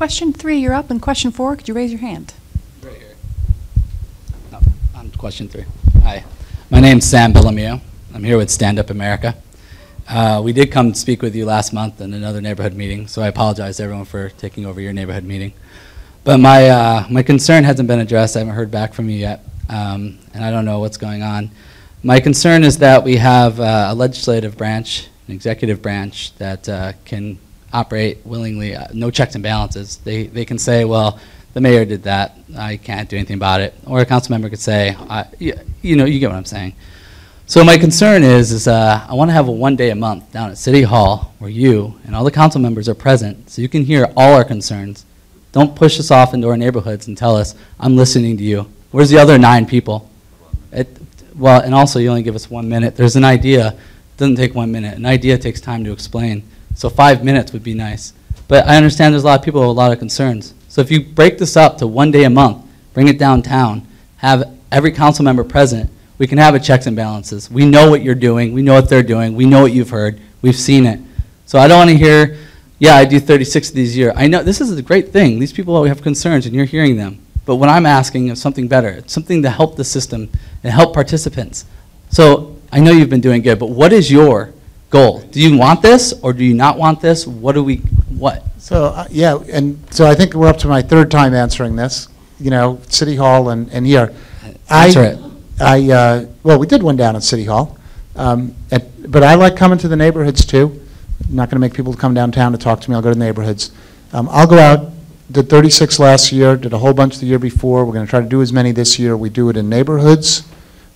Question 3, you're up, and question 4, could you raise your hand? Right here. No, on question 3. Hi, my name's Sam Billamio. I'm here with StandUP-America. We did come speak with you last month in another neighborhood meeting, so I apologize to everyone for taking over your neighborhood meeting. But my concern hasn't been addressed. I haven't heard back from you yet, and I don't know what's going on. My concern is that we have a legislative branch, an executive branch that can operate willingly, no checks and balances. They can say, well, the mayor did that, I can't do anything about it. Or a council member could say, you know, you get what I'm saying. So my concern is I want to have a one day a month down at City Hall where you and all the council members are present so you can hear all our concerns. Don't push us off into our neighborhoods and tell us, I'm listening to you. Where's the other 9 people? Well, and also you only give us 1 minute. There's an idea, it doesn't take 1 minute. An idea takes time to explain. So 5 minutes would be nice. But I understand there's a lot of people with a lot of concerns. So if you break this up to 1 day a month, bring it downtown, have every council member present, we can have a checks and balances. We know what you're doing, we know what they're doing, we know what you've heard, we've seen it. So I don't want to hear, yeah, I do 36 of these a year. I know this is a great thing. These people have concerns and you're hearing them. But what I'm asking is something better. It's something to help the system and help participants. So I know you've been doing good, but what is your goal? Do you want this or do you not want this? What? So, yeah, and so I think we're up to my 3rd time answering this, you know, City Hall and here. Answer it. Well, we did one down at City Hall, but I like coming to the neighborhoods too. I'm not going to make people come downtown to talk to me. I'll go to the neighborhoods. I'll go out, did 36 last year, did a whole bunch the year before. We're going to try to do as many this year. We do it in neighborhoods.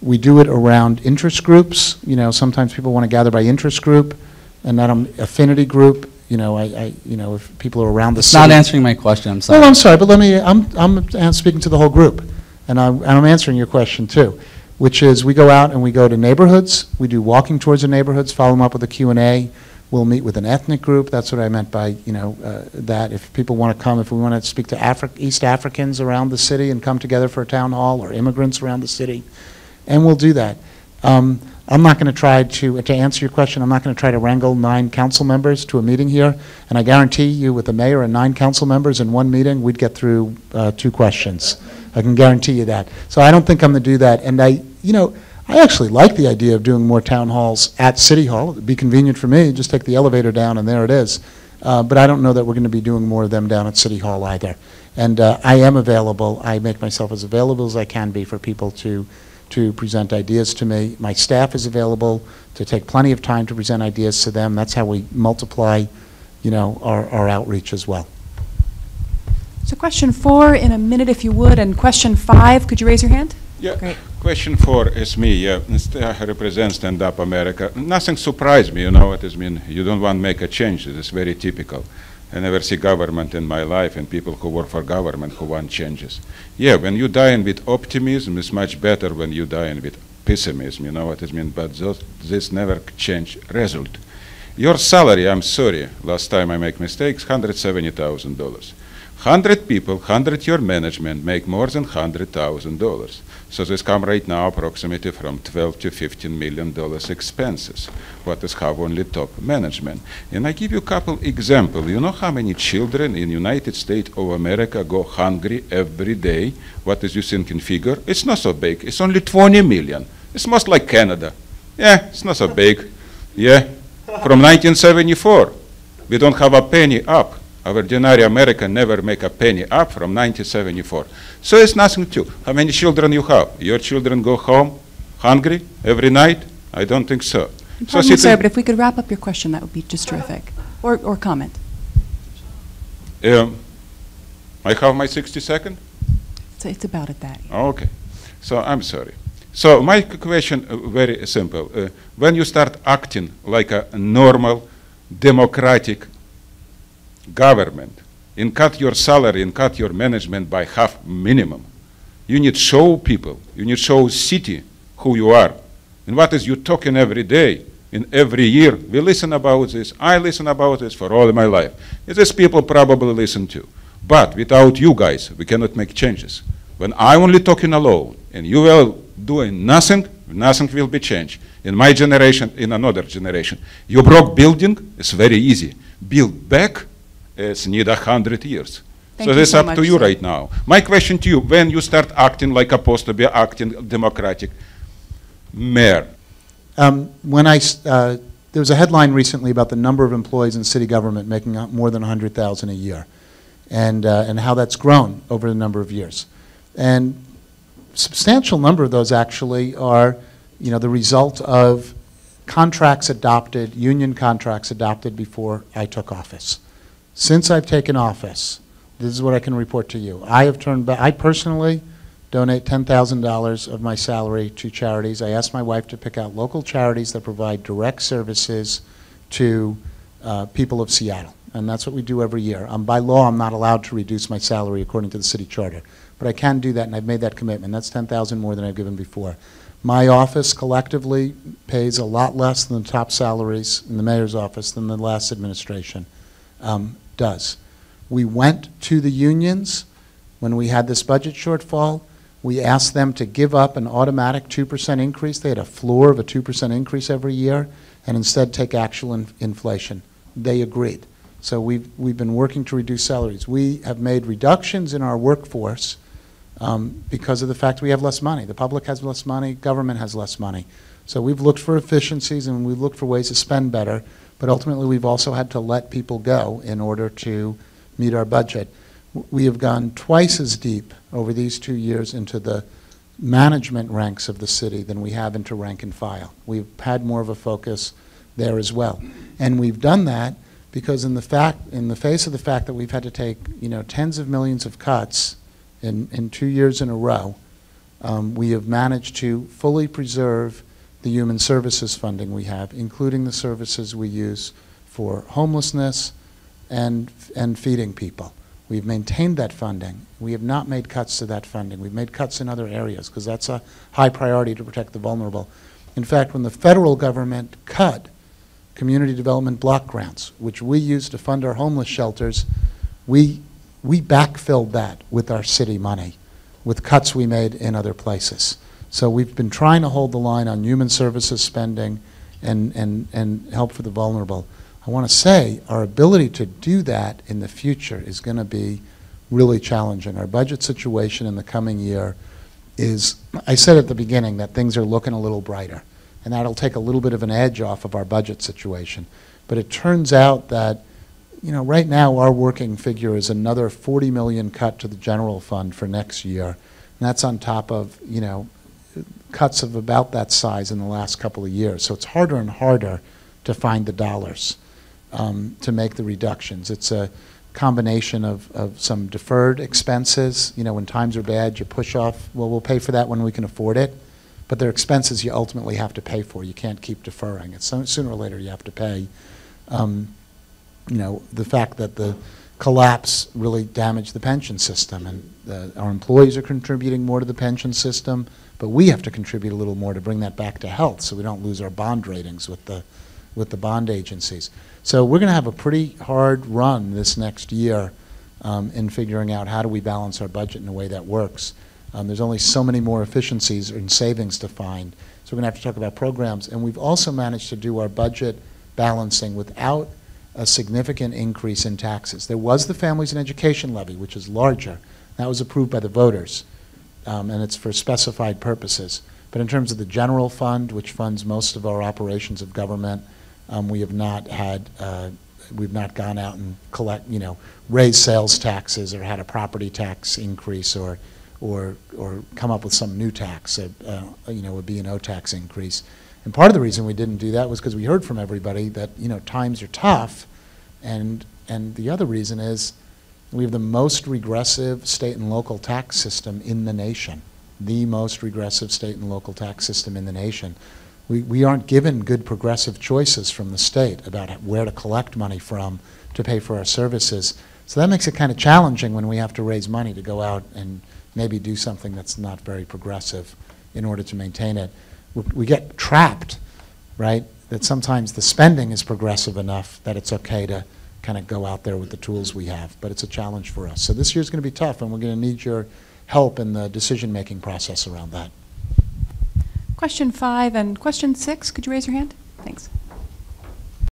We do it around interest groups. You know, sometimes people want to gather by interest group and not an affinity group. You know, you know, if people are around the city. It's not answering my question, I'm sorry. No, I'm sorry, but let me, I'm speaking to the whole group. And I'm answering your question too, which is we go out and we go to neighborhoods. We do walking tours the neighborhoods, follow them up with a Q&A. We'll meet with an ethnic group. That's what I meant by, you know, that if people want to come, if we want to speak to East Africans around the city and come together for a town hall, or immigrants around the city, and we'll do that. I'm not going to try to answer your question, I'm not going to try to wrangle 9 council members to a meeting here, and I guarantee you with the mayor and 9 council members in one meeting, we'd get through 2 questions. I can guarantee you that. So I don't think I'm going to do that. And you know, I actually like the idea of doing more town halls at City Hall. It'd be convenient for me, just take the elevator down and there it is. But I don't know that we're going to be doing more of them down at City Hall either. And I am available. I make myself as available as I can be for people to present ideas to me. My staff is available to take plenty of time to present ideas to them. That's how we multiply, you know, our outreach as well. So question 4 in a minute if you would, and question 5, could you raise your hand? Yeah. Great. Question 4 is me. Yeah, I represent StandUP-America. Nothing surprised me, you know what it means. You don't want to make a change. It's very typical. I never see government in my life and people who work for government who want changes. Yeah, when you die in with optimism, it's much better when you die in with pessimism, you know what it means. But this never change result. Your salary, I'm sorry, last time I make mistakes, $170,000. 100 people, 100 your management make more than $100,000. So this come right now approximately from 12 to $15 million expenses. What is have only top management. And I give you a couple examples. You know how many children in United States of America go hungry every day? What is you thinking figure? It's not so big. It's only 20 million. It's most like Canada. Yeah, it's not so big. Yeah, from 1974, we don't have a penny up. Our ordinary American never make a penny up from 1974. So it's nothing to. How many children you have? Your children go home hungry every night? I don't think so. Pardon me, sir, but if we could wrap up your question, that would be just terrific. Or comment. I have my 60 seconds? It's about at that. Okay. So I'm sorry. So my question very simple. When you start acting like a normal democratic government and cut your salary and cut your management by half minimum, you need to show people, you need to show city who you are. And what is you talking every day and every year? We listen about this. I listen about this for all of my life. These people probably listen too. But without you guys, we cannot make changes. When I'm only talking alone and you are doing nothing, nothing will be changed. In my generation, in another generation, you broke building, it's very easy. Build back, it's need 100 years. Thank So you that's so up much, to you sir. right now. My question to you, when you start acting like supposed to be acting democratic mayor? There was a headline recently about the number of employees in city government making more than $100,000 a year, and how that's grown over a number of years. And substantial number of those actually are, the result of contracts adopted, union contracts adopted before I took office. Since I've taken office, this is what I can report to you. I personally donate $10,000 of my salary to charities. I asked my wife to pick out local charities that provide direct services to people of Seattle, and that's what we do every year. By law, I'm not allowed to reduce my salary according to the city charter, but I can do that, and I've made that commitment. That's $10,000 more than I've given before. My office collectively pays a lot less than the top salaries in the mayor's office than the last administration does. We went to the unions when we had this budget shortfall. We asked them to give up an automatic 2% increase. They had a floor of a 2% increase every year, and instead take actual inflation. They agreed. So we've been working to reduce salaries. We have made reductions in our workforce because of the fact we have less money. The public has less money, government has less money. So we've looked for efficiencies and we've looked for ways to spend better, but ultimately we've also had to let people go in order to meet our budget. We have gone twice as deep over these 2 years into the management ranks of the city than we have into rank and file. We've had more of a focus there as well. And we've done that because in the face of the fact that we've had to take, tens of millions of cuts in 2 years in a row, we have managed to fully preserve the human services funding we have, including the services we use for homelessness and feeding people. We've maintained that funding. We have not made cuts to that funding. We've made cuts in other areas because that's a high priority to protect the vulnerable. In fact, when the federal government cut community development block grants, which we use to fund our homeless shelters, we backfilled that with our city money, with cuts we made in other places. So we've been trying to hold the line on human services spending and help for the vulnerable. I want to say our ability to do that in the future is going to be really challenging. Our budget situation in the coming year is, I said at the beginning that things are looking a little brighter, and that'll take a little bit of an edge off of our budget situation. But it turns out that, right now our working figure is another $40 million cut to the general fund for next year. And that's on top of, cuts of about that size in the last couple of years. So it's harder and harder to find the dollars to make the reductions. It's a combination of some deferred expenses. When times are bad, you push off, well, we'll pay for that when we can afford it. But they're expenses you ultimately have to pay for. You can't keep deferring it. So sooner or later you have to pay. The fact that the collapse really damaged the pension system, and our employees are contributing more to the pension system, but we have to contribute a little more to bring that back to health so we don't lose our bond ratings with the bond agencies. So we're going to have a pretty hard run this next year in figuring out how do we balance our budget in a way that works. There's only so many more efficiencies and savings to find. So we're going to have to talk about programs. And we've also managed to do our budget balancing without a significant increase in taxes. There was the Families and Education Levy, which is larger. That was approved by the voters, and it's for specified purposes. But in terms of the general fund, which funds most of our operations of government, we have not had, we've not gone out and raised sales taxes or had a property tax increase or come up with some new tax, a B&O tax increase. And part of the reason we didn't do that was because we heard from everybody that times are tough, and the other reason is we have the most regressive state and local tax system in the nation, the most regressive state and local tax system in the nation. We aren't given good progressive choices from the state about where to collect money from to pay for our services. So that makes it kind of challenging when we have to raise money to go out and maybe do something that's not very progressive in order to maintain it. We get trapped, right, that sometimes the spending is progressive enough that it's okay to kind of go out there with the tools we have, but it's a challenge for us. So this year's going to be tough, and we're going to need your help in the decision-making process around that. Question 5 and question 6, could you raise your hand? Thanks.